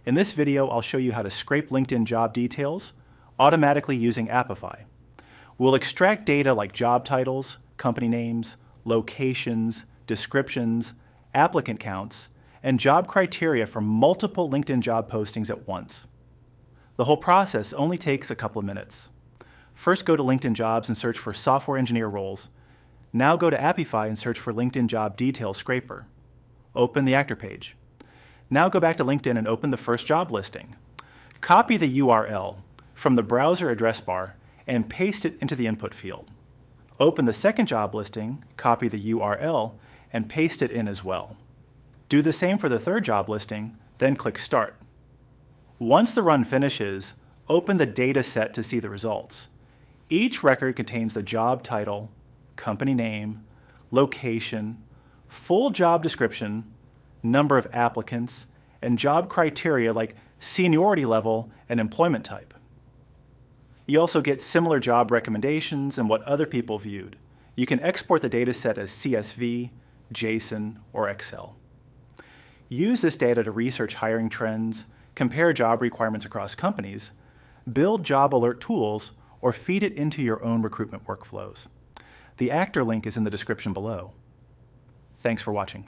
In this video, I'll show you how to scrape LinkedIn job details automatically using Apify. We'll extract data like job titles, company names, locations, descriptions, applicant counts, and job criteria from multiple LinkedIn job postings at once. The whole process only takes a couple of minutes. First, go to LinkedIn Jobs and search for software engineer roles. Now go to Apify and search for LinkedIn Job Details Scraper. Open the actor page. Now go back to LinkedIn and open the first job listing. Copy the URL from the browser address bar and paste it into the input field. Open the second job listing, copy the URL, and paste it in as well. Do the same for the third job listing, then click Start. Once the run finishes, open the dataset to see the results. Each record contains the job title, company name, location, full job description, number of applicants, and job criteria like seniority level and employment type. You also get similar job recommendations and what other people viewed. You can export the dataset as CSV, JSON, or Excel. Use this data to research hiring trends, compare job requirements across companies, build job alert tools, or feed it into your own recruitment workflows. The actor link is in the description below. Thanks for watching.